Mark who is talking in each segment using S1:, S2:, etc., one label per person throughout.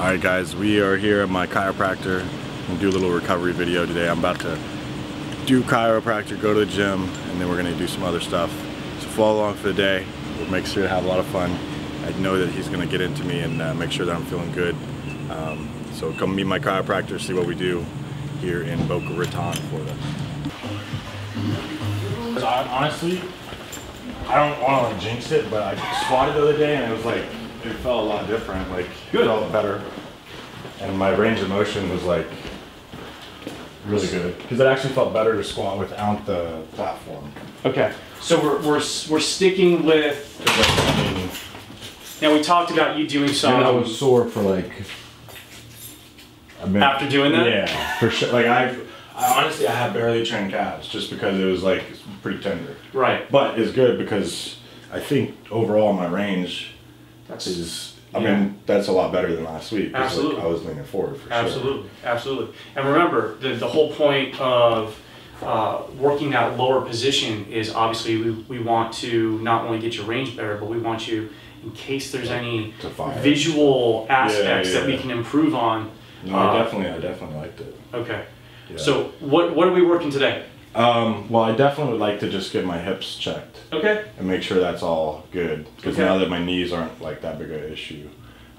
S1: Alright guys, we are here at my chiropractor and do a little recovery video today. I'm about to do chiropractor, go to the gym, and then we're going to do some other stuff. So follow along for the day. We'll make sure to have a lot of fun. I know that he's going to get into me and make sure that I'm feeling good. So come meet my chiropractor, see what we do here in Boca Raton, Florida. Honestly, I don't want to like jinx it, but I squatted the other day and it was like, it felt a lot different, like it felt better. And my range of motion was like really good. Because it actually felt better to squat without the platform.
S2: Okay, so we're sticking with, now we talked about you doing some.
S1: And I was sore for like a minute.
S2: After doing that?
S1: Yeah, for sure. Like I honestly, I had barely trained calves just because it was like pretty tender. Right. But it's good because I think overall my range is, I mean, that's a lot better than last week.
S2: Absolutely.
S1: Like I was leaning forward for
S2: Absolutely. Sure. Absolutely. And remember, the whole point of working that lower position is obviously we want to not only get your range better, but we want you, in case there's any visual aspects that we can improve on.
S1: No, I definitely liked it. Okay. Yeah.
S2: So what are we working today?
S1: Well, I definitely would like to just get my hips checked. Okay. And make sure that's all good. Because now that my knees aren't like that big of an issue,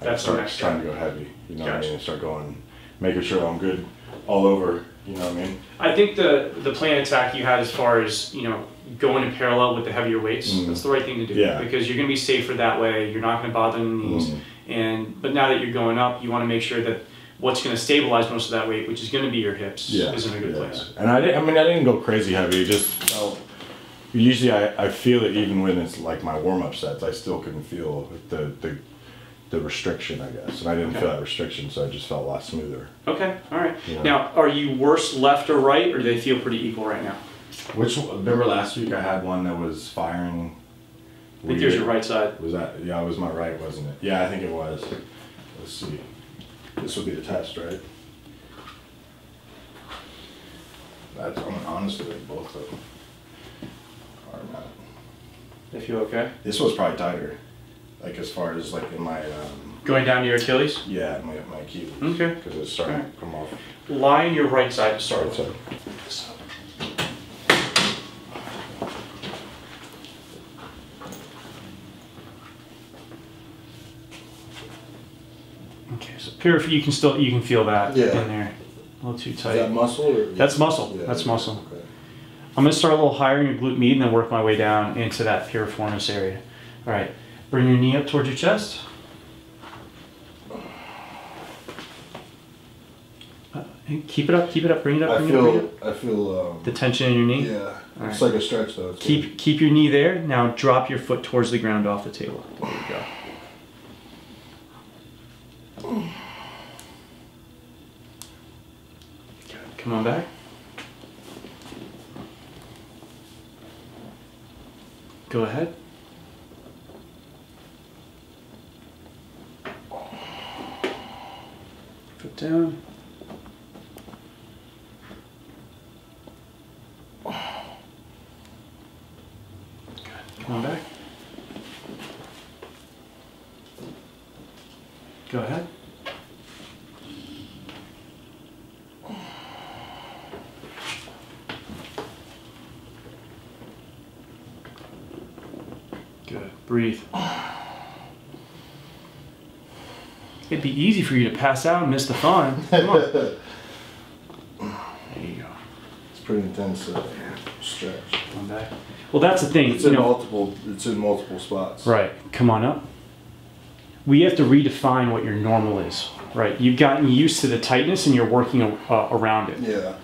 S1: I can start trying to go heavy. You know what I mean? And start going, making sure I'm good all over. You know what I mean? I think the plan attack you had as far as, you know, going in parallel with the heavier weights, that's the right thing to do. Yeah. Because you're going to be safer that way. You're not going to bother the knees. But now that you're going up, you want to make sure that what's going to stabilize most of that weight, which is going to be your hips, is in a good place. And I didn't go crazy heavy. It just felt, usually I feel it even when it's like my warm-up sets. I still couldn't feel the restriction, I guess. And I didn't feel that restriction, so I just felt a lot smoother. Okay, all right. You know? Now, are you worse left or right, or do they feel pretty equal right now? Remember last week I had one that was firing? I think it was your right side. Was that? Yeah, it was my right, wasn't it? Yeah, I think it was. Let's see. This would be the test, right? That's honestly like both of them are not. They feel okay? This was probably tighter, like as far as like in my going down to your Achilles. Yeah, my Achilles. Okay. Because it's starting to come off. Lie on your right side to start with. Okay, so you can feel that in there. A little too tight. Is that muscle or? That's muscle. Yeah, that's muscle. Okay. I'm gonna start a little higher in your glute med and then work my way down into that piriformis area. All right, bring your knee up towards your chest. Keep it up, bring it up, I feel the tension in your knee. Yeah, it's like a stretch though. Keep your knee there. Now drop your foot towards the ground off the table. There you go. Come on back. Go ahead. Foot down. Good. Come on back. Go ahead. Good. Breathe. It'd be easy for you to pass out and miss the fun. Come on. There you go. It's pretty intense stretch. Come back. Well, that's the thing. It's in multiple spots. Right. Come on up. We have to redefine what your normal is. Right. You've gotten used to the tightness and you're working around it. Yeah.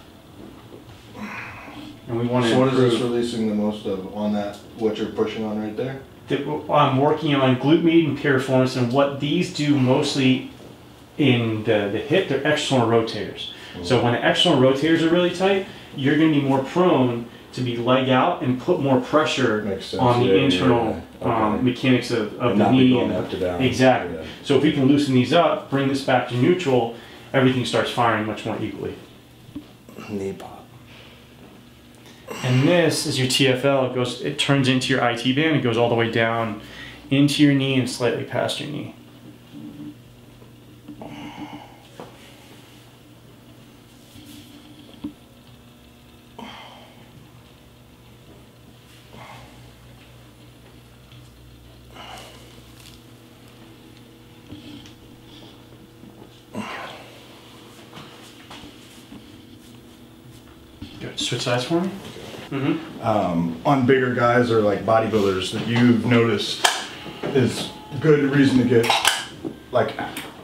S1: And we want to. So what is this releasing the most of on that? What you're pushing on right there? I'm working on glute med and piriformis, and what these do mostly in the hip, they're external rotators. So when the external rotators are really tight, you're going to be more prone to be leg out and put more pressure on the internal mechanics of the knee. And up to down. Exactly. Yeah. So if we can loosen these up, bring this back to neutral, everything starts firing much more equally. Knee pop. And this is your TFL. It turns into your IT band. It goes all the way down into your knee and slightly past your knee.
S2: Good. Switch sides for me.
S1: On bigger guys or like bodybuilders that you've noticed is good reason to get like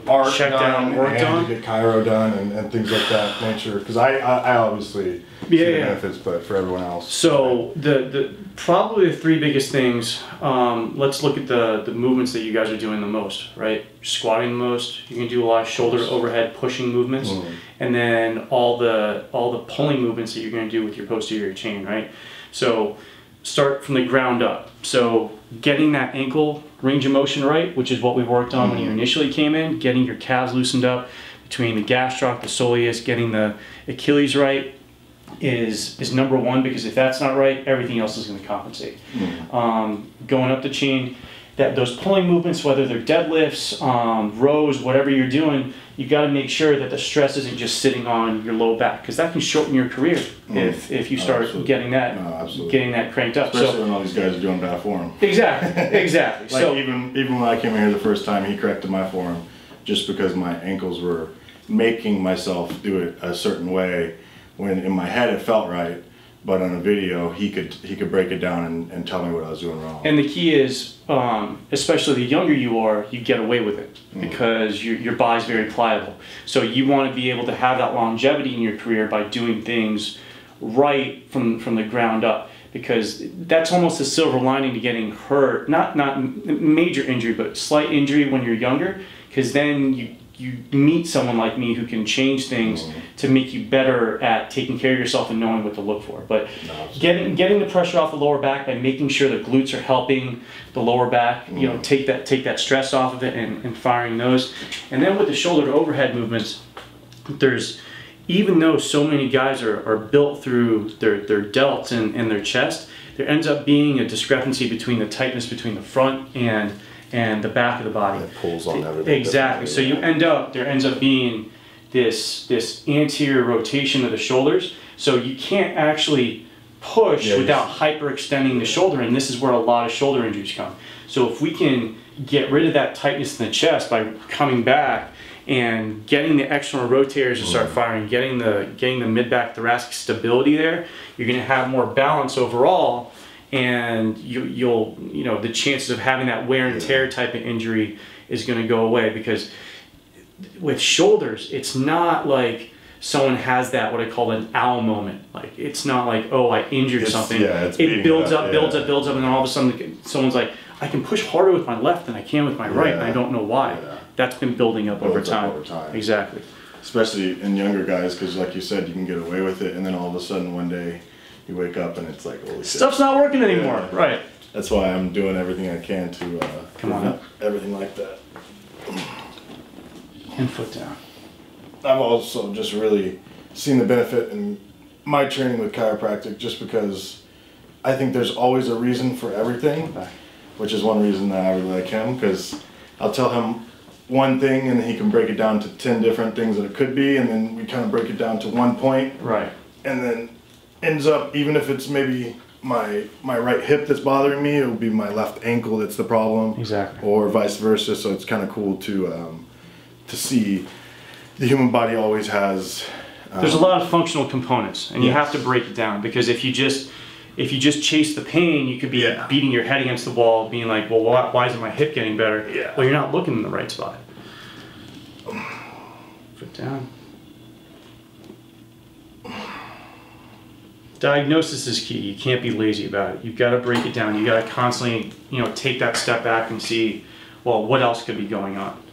S1: art
S2: check
S1: done
S2: down, work
S1: and
S2: done,
S1: to get chiro done and things like that nature, because I obviously see the benefits, but for everyone else.
S2: So the probably the three biggest things, let's look at the movements that you guys are doing the most, right? Squatting the most, you can do a lot of shoulder overhead pushing movements, and then all the pulling movements that you're going to do with your posterior chain, right? So start from the ground up. So getting that ankle range of motion right, which is what we worked on when you initially came in, getting your calves loosened up between the gastroc, the soleus, getting the Achilles right is number one, because if that's not right, everything else is going to compensate. Going up the chain, those pulling movements, whether they're deadlifts, rows, whatever you're doing, you got to make sure that the stress isn't just sitting on your low back, because that can shorten your career if you start getting that cranked up.
S1: Especially when all these guys are doing bad form.
S2: Exactly.
S1: Like so even when I came here the first time, he corrected my form just because my ankles were making myself do it a certain way, when in my head it felt right, but on a video he could break it down and tell me what I was doing wrong.
S2: And the key is, especially the younger you are, you get away with it because your body's very pliable. So you want to be able to have that longevity in your career by doing things right from the ground up, because that's almost a silver lining to getting hurt. Not major injury, but slight injury when you're younger, because then you meet someone like me who can change things to make you better at taking care of yourself and knowing what to look for. But getting the pressure off the lower back by making sure the glutes are helping the lower back, you know, take that stress off of it and firing those. And then with the shoulder to overhead movements, even though so many guys are built through their delts and their chest, there ends up being a discrepancy between the tightness between the front and the back of the body.
S1: It pulls on everything.
S2: Exactly. So there ends up being this anterior rotation of the shoulders. So you can't actually push without hyperextending the shoulder, and this is where a lot of shoulder injuries come. So if we can get rid of that tightness in the chest by coming back and getting the external rotators to start firing, getting the mid-back thoracic stability there, you're going to have more balance overall. And you'll the chances of having that wear and tear type of injury is going to go away, because with shoulders, it's not like someone has that what I call an owl moment. Like, it's not like, oh, I injured something. It builds up, builds up, and then all of a sudden someone's like, I can push harder with my left than I can with my right, and I don't know why. That's been building up over time. Exactly.
S1: Especially in younger guys, because like you said, you can get away with it, and then all of a sudden one day you wake up and it's like, holy shit,
S2: stuff's not working anymore. Right.
S1: That's why I'm doing everything I can to
S2: come on up.
S1: Everything like that.
S2: And foot down.
S1: I've also just really seen the benefit in my training with chiropractic, just because I think there's always a reason for everything, which is one reason that I really like him, because I'll tell him one thing and he can break it down to 10 different things that it could be, and then we kind of break it down to one point.
S2: Right.
S1: And then ends up, even if it's maybe my right hip that's bothering me, it'll be my left ankle that's the problem.
S2: Exactly.
S1: Or vice versa. So it's kind of cool to see the human body always has.
S2: There's a lot of functional components, and you have to break it down, because if you just chase the pain, you could be beating your head against the wall, being like, well, why isn't my hip getting better? Well, you're not looking in the right spot. Foot down. Diagnosis is key. You can't be lazy about it. You've got to break it down. You got to constantly, take that step back and see, well, what else could be going on.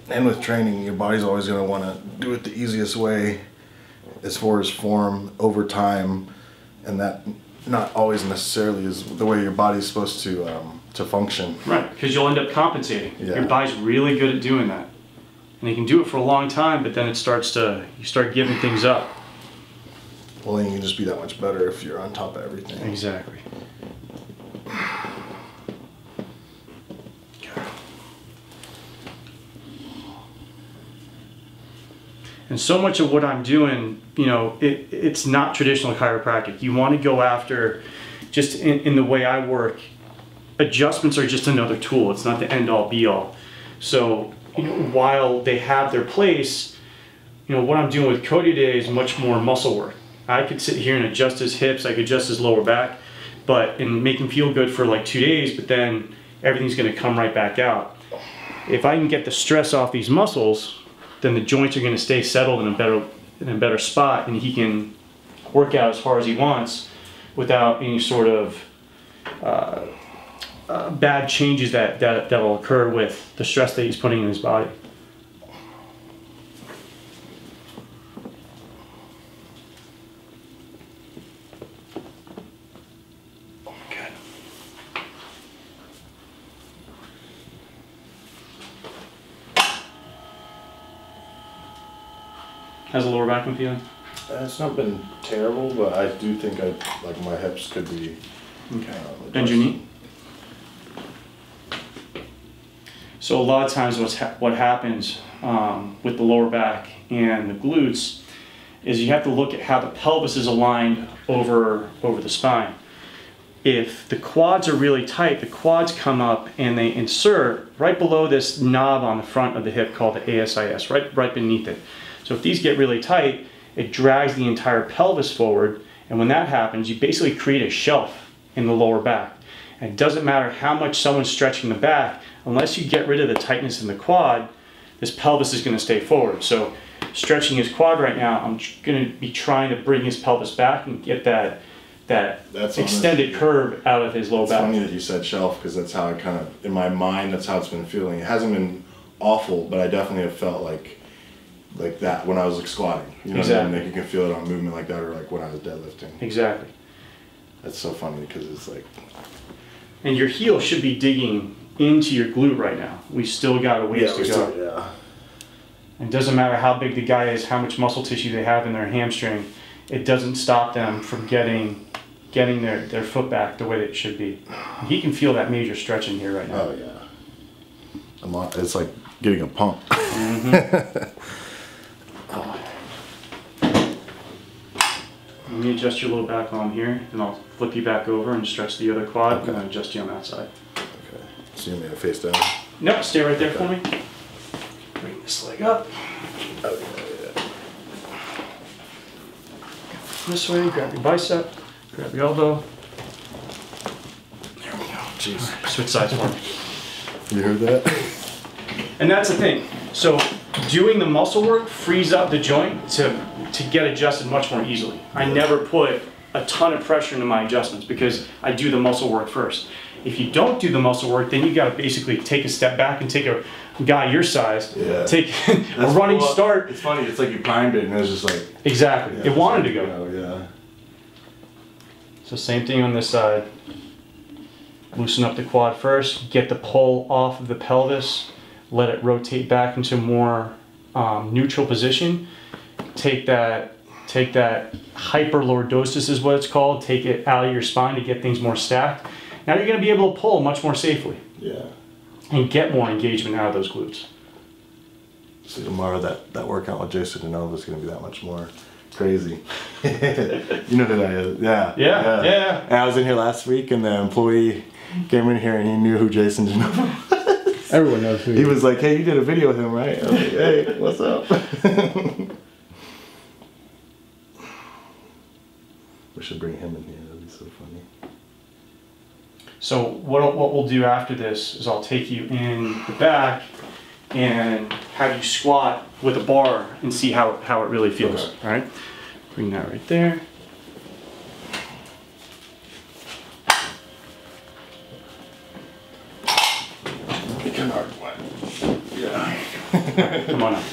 S1: And with training, your body's always going to want to do it the easiest way as far as form over time, and that not always necessarily is the way your body's supposed to function.
S2: Right, because you'll end up compensating. Your body's really good at doing that. And you can do it for a long time, but then you start giving things up.
S1: Well, then you can just be that much better if you're on top of everything.
S2: Exactly. And so much of what I'm doing, it's not traditional chiropractic. You want to go after, just in the way I work, adjustments are just another tool. It's not the end all be all. So while they have their place, what I'm doing with Cody today is much more muscle work. I could sit here and adjust his hips, I could adjust his lower back, and make him feel good for like 2 days, but then everything's gonna come right back out. If I can get the stress off these muscles, then the joints are gonna stay settled in a better spot, and he can work out as hard as he wants without any sort of bad changes that will occur with the stress that he's putting in his body. Good. How's the lower back been feeling?
S1: It's not been terrible, but I do think like my hips could be.
S2: Okay. Bend your knee. So a lot of times what happens with the lower back and the glutes is you have to look at how the pelvis is aligned over the spine. If the quads are really tight, the quads come up and they insert right below this knob on the front of the hip called the ASIS, right beneath it. So if these get really tight, it drags the entire pelvis forward, and when that happens, you basically create a shelf in the lower back. And it doesn't matter how much someone's stretching the back, unless you get rid of the tightness in the quad, this pelvis is going to stay forward. So stretching his quad right now, I'm going to be trying to bring his pelvis back and get that extended curve out of his low back.
S1: It's funny that you said shelf, because that's how I kind of, in my mind, that's how it's been feeling. It hasn't been awful, but I definitely have felt like that when I was like squatting. You know
S2: exactly.
S1: what I mean? Like you can feel it on movement like that, or like when I was deadlifting.
S2: Exactly.
S1: That's so funny because it's like.
S2: And your heel should be digging into your glute right now. We still got a ways to go.
S1: Yeah.
S2: It doesn't matter how big the guy is, how much muscle tissue they have in their hamstring. It doesn't stop them from getting their foot back the way that it should be. And he can feel that major stretch in here right now.
S1: Oh yeah. It's like getting a pump.
S2: Mm-hmm. Let me adjust your low back on here, and I'll flip you back over and stretch the other quad, and then adjust you on that side.
S1: Okay. So you want me to face down?
S2: Nope, stay right there for me. Bring this leg up.
S1: Oh, yeah.
S2: This way, grab your bicep, grab your elbow. There we go.
S1: Jeez.
S2: Switch sides for me.
S1: You heard that?
S2: And that's the thing. So doing the muscle work frees up the joint to get adjusted much more easily. I never put a ton of pressure into my adjustments because I do the muscle work first. If you don't do the muscle work, then you got to basically take a step back and take a guy your size, take a running start.
S1: It's funny, it's like you primed it and it was just like...
S2: Exactly, it wanted to go.
S1: Oh, yeah.
S2: So same thing on this side. Loosen up the quad first, get the pull off of the pelvis, let it rotate back into a more neutral position. Take that hyperlordosis is what it's called. Take it out of your spine to get things more stacked. Now you're going to be able to pull much more safely.
S1: Yeah. And
S2: get more engagement out of those glutes.
S1: So tomorrow that workout with Jason DeNova is going to be that much more crazy. You know who that is? Yeah.
S2: Yeah.
S1: And I was in here last week and the employee came in here and he knew who Jason DeNova was.
S3: Everyone knows who he is.
S1: He was like, hey, you did a video with him, right? I was like, hey, what's up? We should bring him in here. That'd be so funny.
S2: So what we'll do after this is I'll take you in the back and have you squat with a bar and see how it really feels.
S1: Okay.
S2: All right, bring that right there.
S1: Yeah.
S2: Come on up.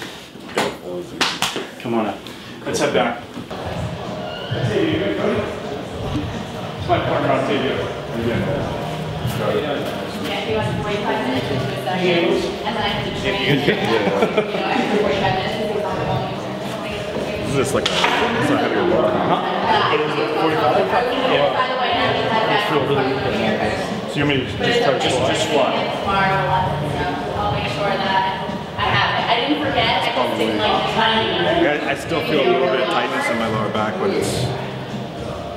S2: Come on up. Let's head back. It's my partner on TV.
S4: Yeah, he wants 45 minutes into a session, and then I have to train. After 45 minutes, he's on the phone.
S1: Is this like it's not heavy or
S2: It is 45? Yeah.
S4: By the way, now he's had that.
S2: Feel really good. So you want me to just squat?
S4: Tomorrow, I'll make sure that I have it. I didn't forget, I just didn't like the timing.
S1: I still feel a little bit of tightness in my lower back, but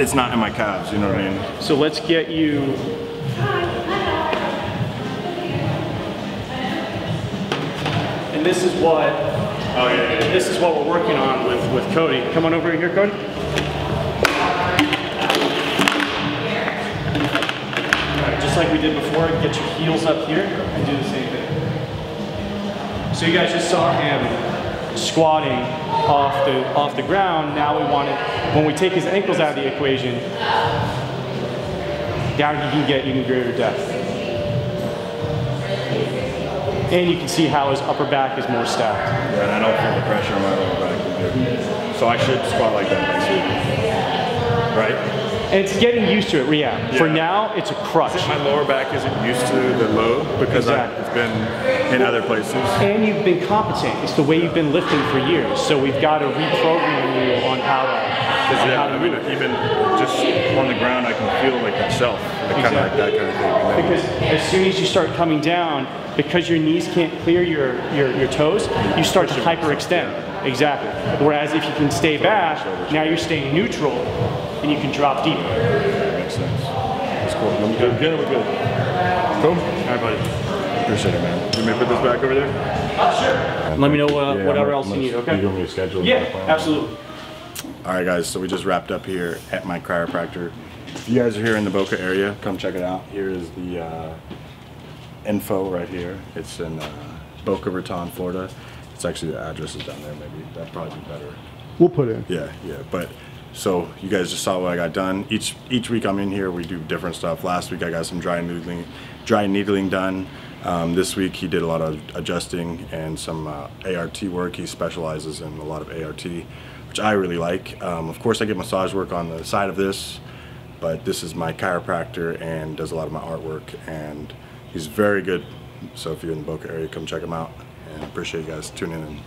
S1: it's not in my calves, you know what I mean?
S2: So let's get you. And this is what this is what we're working on with Cody. Come on over here, Cody. Alright, just like we did before, get your heels up here and do the same thing. So you guys just saw him squatting off the ground. Now we want it, when we take his ankles out of the equation, down he can get even greater depth. And you can see how his upper back is more stacked.
S1: Yeah, and I don't feel the pressure on my lower back either. So I should squat like that next week, right?
S2: And it's getting used to it, yeah. For now, it's a crutch.
S1: My lower back isn't used to the load because it's been in other places.
S2: And you've been compensating. It's the way you've been lifting for years. So we've got to reprogram you on how to
S1: move. Even just on the ground, I can feel like that shelf, kind of like that kind of thing.
S2: Because as soon as you start coming down, because your knees can't clear your toes, you start to hyperextend. Exactly. Whereas if you can stay back, now you're staying neutral, and you can drop deeper.
S1: Makes sense. That's cool. Let me go again. We're good. Cool.
S2: All right, buddy.
S1: Appreciate it, man. You may put this back over there?
S2: Sure. Let me know whatever else you need, okay?
S1: You give me a schedule?
S2: Yeah, absolutely.
S1: All right, guys, so we just wrapped up here at my chiropractor. If you guys are here in the Boca area, come check it out. Here is the info right here. It's in Boca Raton, Florida. It's actually, the address is down there, maybe. That'd probably be better.
S3: We'll put in.
S1: Yeah, but so you guys just saw what I got done. Each week I'm in here, we do different stuff. Last week I got some dry needling done. This week he did a lot of adjusting and some ART work. He specializes in a lot of ART, which I really like. Of course I get massage work on the side of this, but this is my chiropractor and does a lot of my artwork, and he's very good. So if you're in the Boca area, come check him out, and I appreciate you guys tuning in.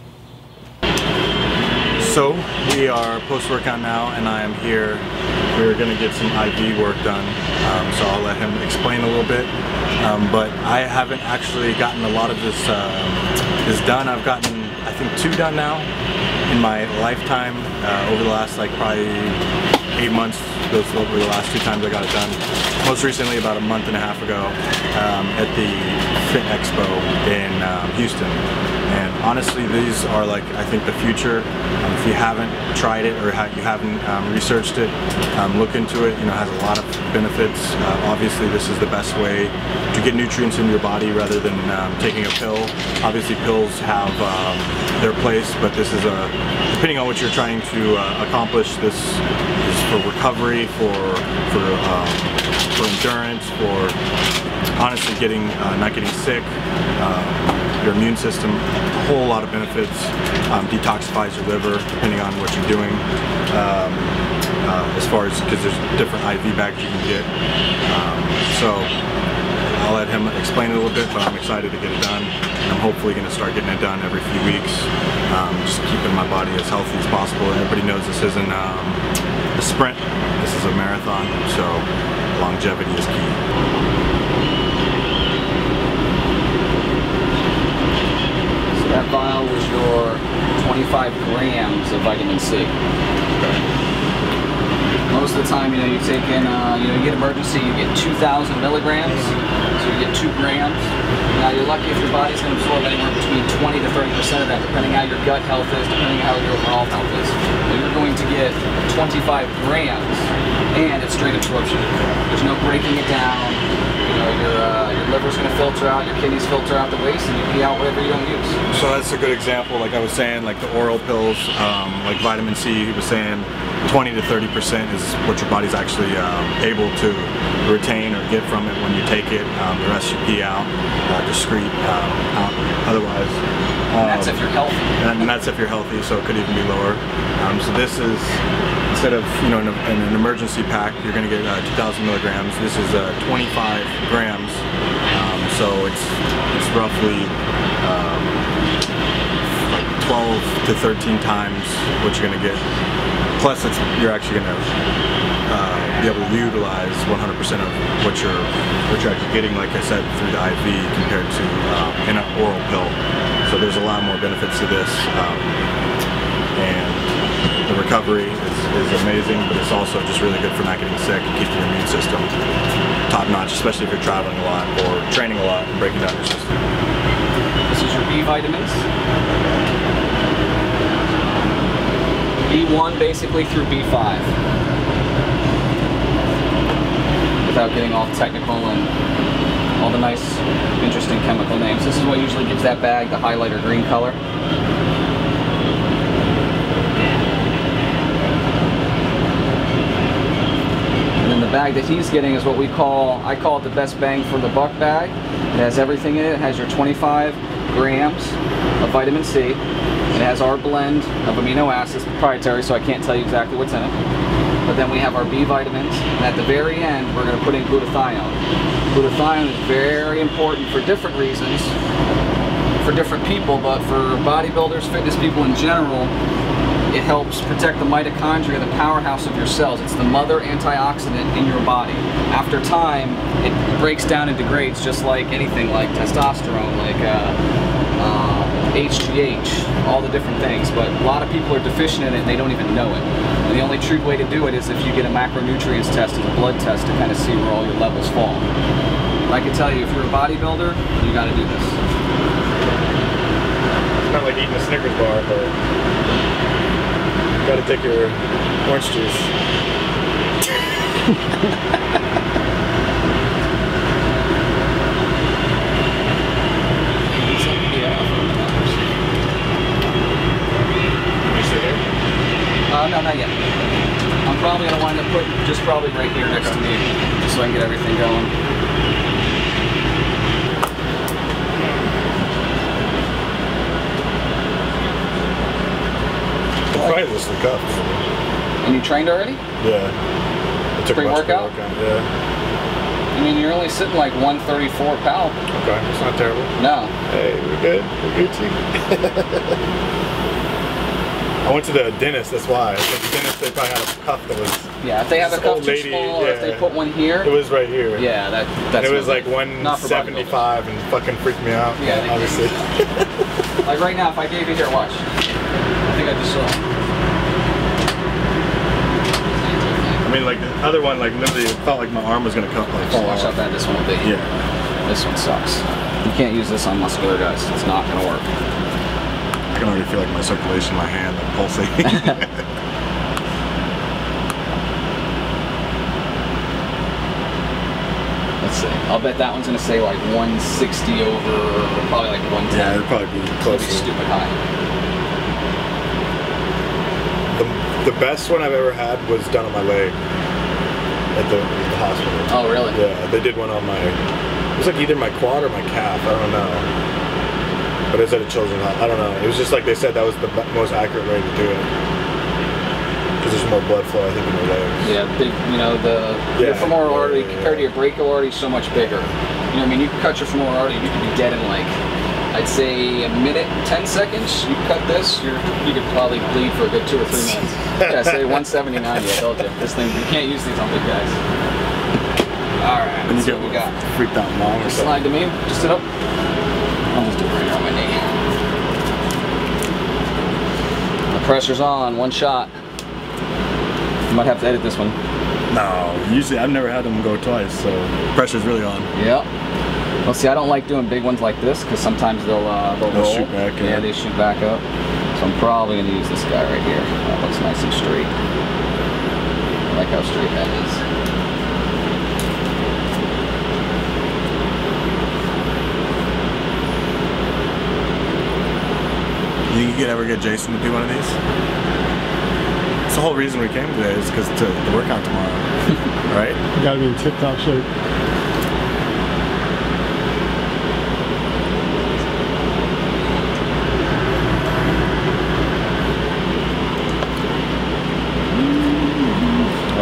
S1: So we are post-workout now, and I am here. We're gonna get some IV work done, so I'll let him explain a little bit. But I haven't actually gotten a lot of this done. I've gotten, I think, 2 done now in my lifetime over the last probably 8 months. Those were the last 2 times I got it done. Most recently, about a month and a half ago, at the Fit Expo in Houston. And honestly, these are I think the future. If you haven't tried it or you haven't researched it, look into it. It has a lot of benefits. Obviously, this is the best way to get nutrients in your body rather than taking a pill. Obviously, pills have their place, but this is depending on what you're trying to accomplish. This is for recovery, for endurance, for honestly not getting sick. Your immune system, a whole lot of benefits. Detoxifies your liver depending on what you're doing. As far as, because there's different IV bags you can get. So I'll let him explain it a little bit, but I'm excited to get it done. And I'm hopefully going to start getting it done every few weeks. Just keeping my body as healthy as possible. Everybody knows this isn't a sprint, this is a marathon, so longevity is key.
S5: That vial was your 25 grams of vitamin C. Most of the time, you take in, you get emergency, you get 2,000 milligrams, so you get 2 grams. Now you're lucky if your body's going to absorb anywhere between 20 to 30% of that, depending how your gut health is, depending how your overall health is. So you're going to get 25 grams, and it's straight absorption. There's no breaking it down. Your liver's going to filter out, your kidneys filter out the waste, and you pee out whatever you don't use.
S1: So that's a good example. Like I was saying, like the oral pills, like vitamin C, he was saying 20 to 30% is what your body's actually able to retain or get from it when you take it. The rest you pee out, excrete out otherwise.
S5: And that's if you're healthy.
S1: And that's if you're healthy, so it could even be lower. So this is, instead of in an emergency pack, you're going to get 2,000 milligrams. This is 25 grams. So it's roughly like 12 to 13 times what you're going to get. Plus, you're actually going to be able to utilize 100% of what you're actually getting, like I said, through the IV compared to in an oral pill. So there's a lot more benefits to this, and the recovery is amazing, but it's also just really good for not getting sick and keeping your immune system top notch, especially if you're traveling a lot or training a lot and breaking down your system.
S5: This is your B vitamins. B1 basically through B5. Without getting all technical and all the nice, interesting chemical names. This is what usually gives that bag the highlighter green color. And then the bag that he's getting is what I call it the best bang for the buck bag. It has everything in it. It has your 25 grams of vitamin C. It has our blend of amino acids, proprietary, so I can't tell you exactly what's in it. But then we have our B vitamins, and at the very end, we're going to put in glutathione. Glutathione is very important for different reasons, for different people, but for bodybuilders, fitness people in general, it helps protect the mitochondria, the powerhouse of your cells. It's the mother antioxidant in your body. After time, it breaks down and degrades just like anything, like testosterone, like HGH, all the different things, but a lot of people are deficient in it and they don't even know it. And the only true way to do it is if you get a macronutrients test as a blood test to kind of see where all your levels fall. I can tell you, if you're a bodybuilder, you got to do this.
S1: It's not like eating a Snickers bar, but you got to take your orange juice.
S5: No, not yet. I'm probably going to wind up putting just probably right here next to me, just so I can get everything going.
S1: Probably just the cups.
S5: And you trained already?
S1: Yeah. It took
S5: pre-workout?
S1: Yeah.
S5: I mean, you're only sitting like 134 pounds.
S1: Okay, that's not terrible.
S5: No.
S1: Hey, we're good. We're Gucci. I went to the dentist, that's why. The dentist, they probably had a cup that was...
S5: Yeah, if they have a cup too small, or if they put one here...
S1: It was right here.
S5: Yeah, that's...
S1: And it was like 175 and fucking freaked me out.
S5: Yeah,
S1: obviously.
S5: Like right now, if I gave you here, watch. I think I just saw it.
S1: I mean, like the other one, like literally, it felt like my arm was gonna cut like.
S5: Oh, watch how bad this one will be.
S1: Yeah.
S5: This one sucks. You can't use this on muscular guys. It's not gonna work.
S1: I can already feel like my circulation in my hand, like pulsating.
S5: Let's see. I'll bet that one's gonna say like 160 over, probably like 110.
S1: Yeah, it'd probably be close.
S5: Stupid high.
S1: The best one I've ever had was done on my leg at the hospital.
S5: Oh, really?
S1: Yeah, they did one on my, it was like either my quad or my calf, I don't know. But it was at a children's hospital, I don't know. It was just like they said that was the most accurate way to do it. Because there's more blood flow, I think, in your legs.
S5: Yeah, big, you know, your femoral artery compared to your brachial artery is so much bigger. You know what I mean? You can cut your femoral artery, you could be dead in like, I'd say a minute, 10 seconds. You cut this, you could probably bleed for a good 2 or 3 minutes. Yeah, say 179, yeah, I told you. This thing, you can't use these on big guys. Alright, let's see what we got.
S1: Freaked out long or
S5: something. Slide to me, just sit up. I'll just do it right here on my knee. The pressure's on, 1 shot. You might have to edit this one.
S1: No, usually I've never had them go twice, so pressure's really on.
S5: Yep. Well, see, I don't like doing big ones like this because sometimes they'll roll.
S1: Shoot back.
S5: Yeah, they shoot back up. So I'm probably going to use this guy right here. That looks nice and straight. I like how straight that
S1: is. You think you could ever get Jason to do one of these? That's the whole reason we came today is because to work out tomorrow, right?
S3: You gotta be in tip-top shape.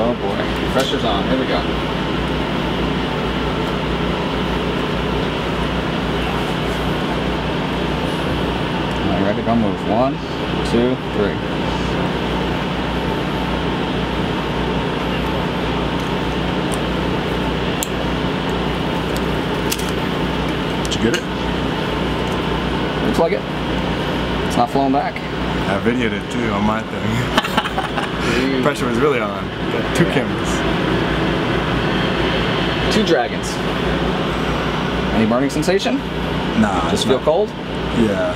S5: Oh boy, pressure's on. Here we go. All right, ready to go move. 1, 2, 3.
S1: Get it?
S5: Looks like it. It's not flowing back.
S1: I videoed it too on my thing. Pressure was really on. Got 2 cameras.
S5: 2 dragons. Any burning sensation?
S1: Nah.
S5: Just feel cold?
S1: Yeah.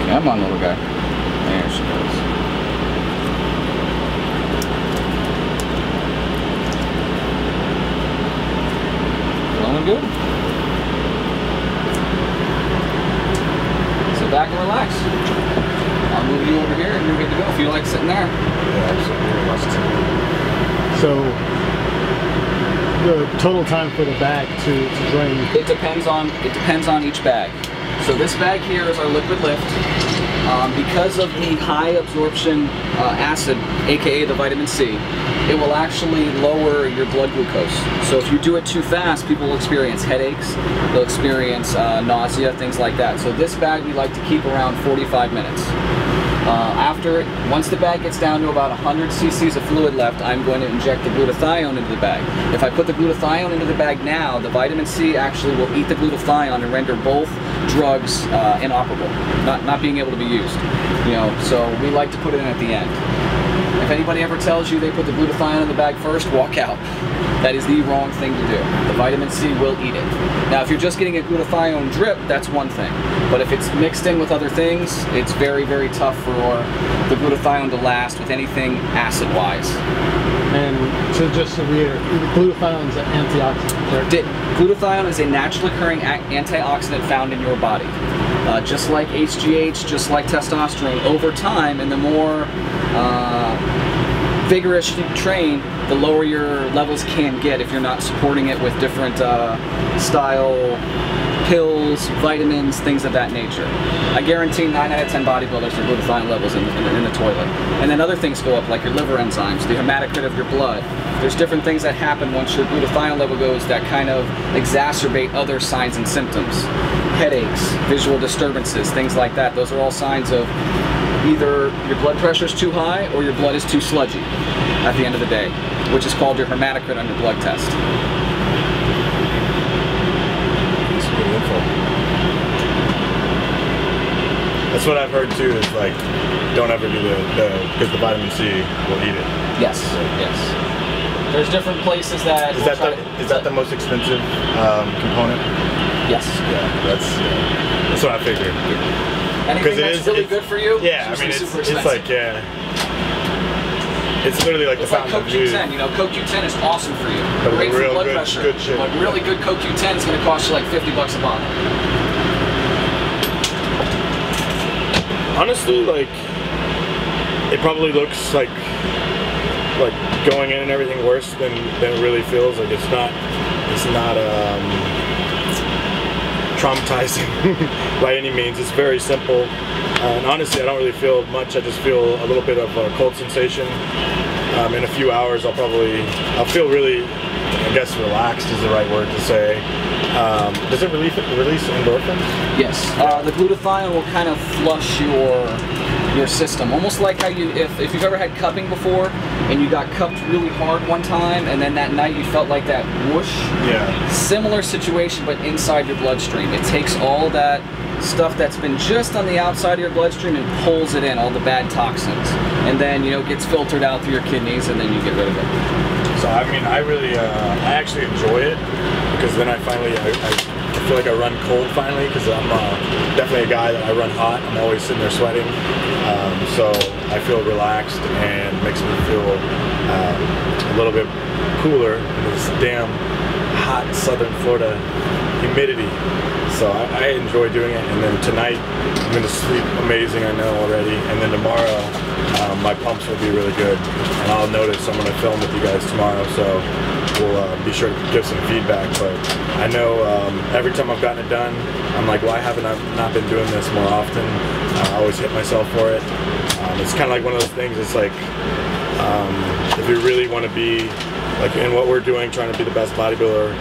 S5: Come on, little guy. There she goes. Flowing good. Sit back and relax. I'll move you over here and you're good to go if you like sitting there.
S1: Yeah, absolutely.
S3: So the total time for the bag to drain?
S5: It depends on each bag. So this bag here is our liquid lift. Because of the high absorption acid, aka the vitamin C, it will actually lower your blood glucose. So if you do it too fast, people will experience headaches, they'll experience nausea, things like that. So this bag we like to keep around 45 minutes. Once the bag gets down to about 100 cc's of fluid left, I'm going to inject the glutathione into the bag. If I put the glutathione into the bag now, the vitamin C actually will eat the glutathione and render both drugs inoperable, not being able to be used. You know, so we like to put it in at the end. If anybody ever tells you they put the glutathione in the bag first, walk out. That is the wrong thing to do. The vitamin C will eat it. Now, if you're just getting a glutathione drip, that's one thing. But if it's mixed in with other things, it's very, very tough for the glutathione to last with anything acid-wise.
S3: And so just to reiterate, glutathione is an antioxidant, correct?
S5: Glutathione is a naturally occurring antioxidant found in your body. Just like HGH, just like testosterone, over time, and the more vigorous you train, the lower your levels can get if you're not supporting it with different style pills, vitamins, things of that nature. I guarantee 9 out of 10 bodybuilders have glutathione levels in the toilet. And then other things go up, like your liver enzymes, the hematocrit of your blood. There's different things that happen once your glutathione level goes that kind of exacerbate other signs and symptoms. Headaches, visual disturbances, things like that. Those are all signs of either your blood pressure is too high or your blood is too sludgy at the end of the day, which is called your hematocrit on your blood test.
S1: That's what I've heard too, is like, don't ever do because the vitamin C will eat it.
S5: Yes, yes. There's different places that...
S1: Is that the most expensive component?
S5: Yes.
S1: Yeah, that's what I figured.
S5: Anything that's really good for you?
S1: Yeah, I mean, it's like, yeah. It's literally like
S5: it's
S1: the
S5: like
S1: fountain of youth.
S5: CoQ10. You know, CoQ10 is awesome for you.
S1: But
S5: great for
S1: real
S5: blood
S1: good,
S5: pressure.
S1: Good shit.
S5: But really good CoQ10 is going to cost you like $50 a bottle.
S1: Honestly, like, it probably looks like going in and everything worse than it really feels. Like it's not traumatizing by any means. It's very simple, and honestly I don't really feel much. I just feel a little bit of a cold sensation. In a few hours I'll feel really, I guess relaxed is the right word to say. Does it release endorphins?
S5: Yes. The glutathione will kind of flush your system, almost like how if you've ever had cupping before and you got cupped really hard one time and then that night you felt like that whoosh. Yeah. Similar situation, but inside your bloodstream. It takes all that stuff that's been just on the outside of your bloodstream and pulls it in, all the bad toxins, and then gets filtered out through your kidneys and then you get rid of it.
S1: So I mean, I actually enjoy it because then I finally I feel like I run cold finally, because I'm definitely a guy that I run hot. I'm always sitting there sweating, so I feel relaxed and makes me feel a little bit cooler in this damn hot southern Florida humidity. So I enjoy doing it, and then tonight I'm going to sleep amazing, I know already, and then tomorrow my pumps will be really good, and I'll notice. I'm going to film with you guys tomorrow, so we'll be sure to give some feedback. But I know every time I've gotten it done, I'm like, why haven't I not been doing this more often? I always hit myself for it. It's kind of like one of those things. It's like if you really want to be like in what we're doing, trying to be the best bodybuilder,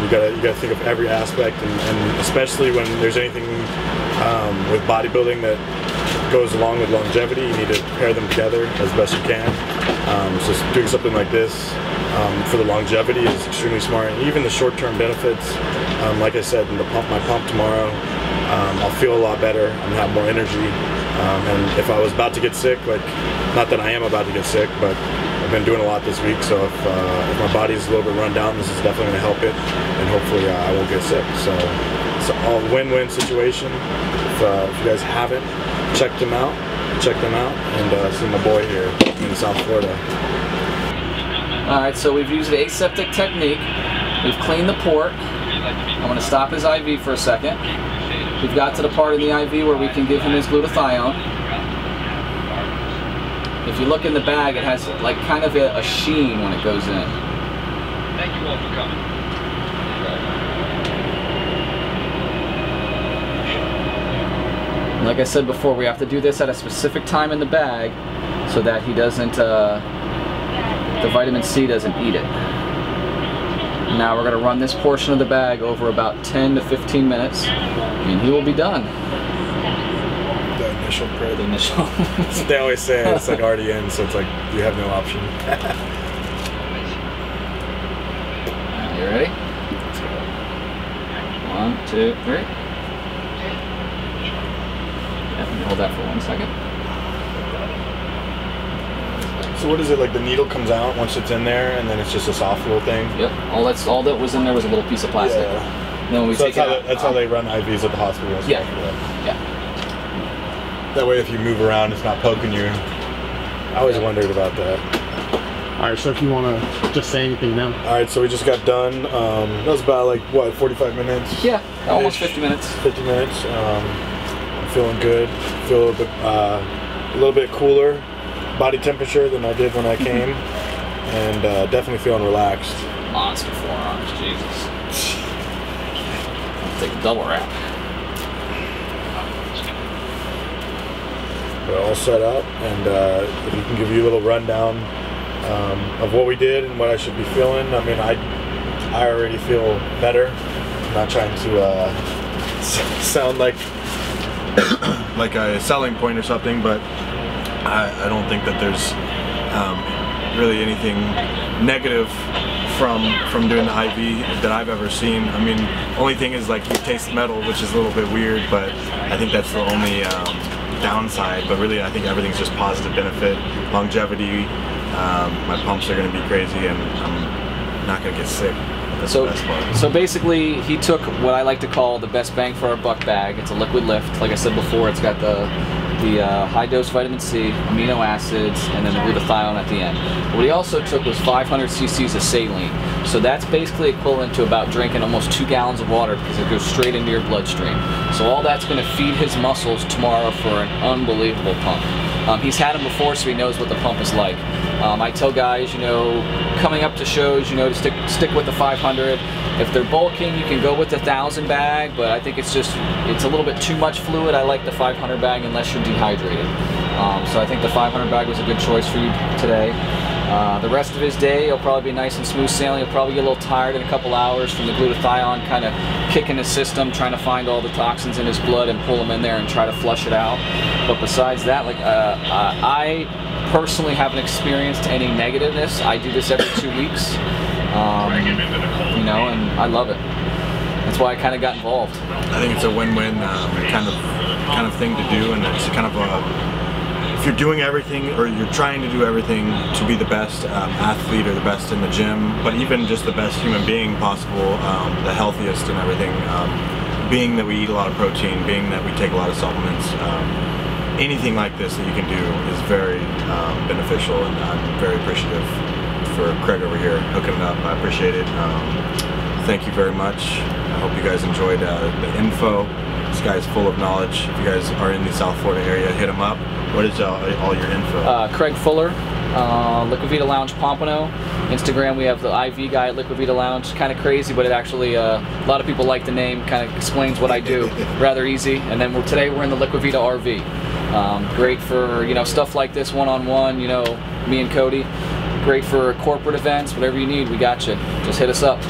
S1: you gotta think of every aspect, and especially when there's anything with bodybuilding that goes along with longevity, you need to pair them together as best you can. So doing something like this for the longevity is extremely smart, and even the short-term benefits. Like I said, my pump tomorrow, I'll feel a lot better and have more energy. And if I was about to get sick, like, not that I am about to get sick, but I've been doing a lot this week, so if my body's a little bit run down, this is definitely going to help it, and hopefully I won't get sick. So it's a win-win situation. If you guys haven't checked them out, and see my boy here in South Florida.
S5: Alright, so we've used the aseptic technique. We've cleaned the port. I'm going to stop his IV for a second. We've got to the part of the IV where we can give him his glutathione. If you look in the bag, it has like kind of a sheen when it goes in.
S6: Thank you all for coming.
S5: Like I said before, we have to do this at a specific time in the bag so that he doesn't, the vitamin C doesn't eat it. Now we're going to run this portion of the bag over about 10 to 15 minutes and he will be done.
S1: The initial prep.
S5: The initial.
S1: That's what they always say. It's like already in, so it's like you have no option.
S5: You ready?
S1: Let's go.
S5: 1, 2, 3. Yeah, let me hold that for 1 second.
S1: So what is it, like the needle comes out once it's in there and then it's just a soft little thing?
S5: Yep, all that was in there was a little piece of plastic.
S1: Yeah.
S5: And then when we take it out,
S1: that's how they run IVs at the hospital.
S5: Yeah.
S1: That way if you move around it's not poking you. I always wondered about that.
S3: All right, so if you want to just say anything now.
S1: All right, so we just got done. That was about like, what, 45 minutes?
S5: Yeah, almost 50 minutes.
S1: 50 minutes. I'm feeling good. Feel a little bit cooler body temperature than I did when I came, and definitely feeling relaxed.
S5: Monster forearms, Jesus. I'll take a double wrap.
S1: We're all set up, and if you can give you a little rundown of what we did and what I should be feeling. I mean, I already feel better. I'm not trying to sound like a selling point or something, but I don't think that there's really anything negative from doing the IV that I've ever seen. I mean, only thing is like you taste metal, which is a little bit weird, but I think that's the only downside. But really, I think everything's just positive benefit, longevity. My pumps are going to be crazy, and I'm not going to get sick. That's the best part.
S5: So basically, he took what I like to call the best bang for our buck bag. It's a liquid lift. Like I said before, it's got the high dose vitamin C, amino acids, and then the glutathione at the end. What he also took was 500 cc's of saline. So that's basically equivalent to about drinking almost 2 gallons of water because it goes straight into your bloodstream. So all that's going to feed his muscles tomorrow for an unbelievable pump. He's had them before, so he knows what the pump is like. I tell guys, you know, coming up to shows, you know, to stick with the 500. If they're bulking, you can go with the 1,000 bag, but I think it's a little bit too much fluid. I like the 500 bag unless you're dehydrated. So I think the 500 bag was a good choice for you today. The rest of his day, he'll probably be nice and smooth sailing. He'll probably get a little tired in a couple hours from the glutathione kind of kicking his system, trying to find all the toxins in his blood and pull them in there and try to flush it out. But besides that, like I personally haven't experienced any negativeness. I do this every 2 weeks, you know, and I love it. That's why I kind of got involved.
S1: I think it's a win-win kind of thing to do, and it's kind of if you're doing everything, or you're trying to do everything to be the best athlete or the best in the gym, but even just the best human being possible, the healthiest and everything, being that we eat a lot of protein, being that we take a lot of supplements, anything like this that you can do is very beneficial, and I'm very appreciative for Craig over here hooking it up. I appreciate it. Thank you very much. I hope you guys enjoyed the info. This guy's full of knowledge. If you guys are in the South Florida area, hit him up. What is all your info?
S5: Craig Fuller, Liquivida Lounge Pompano. Instagram, we have the IV guy at Liquivida Lounge. Kind of crazy, but it actually, a lot of people like the name. Kind of explains what I do. Rather easy. And then today we're in the Liquivida RV. Great for, you know, stuff like this one-on-one, you know, me and Cody. Great for corporate events, whatever you need, we got you. Just hit us up.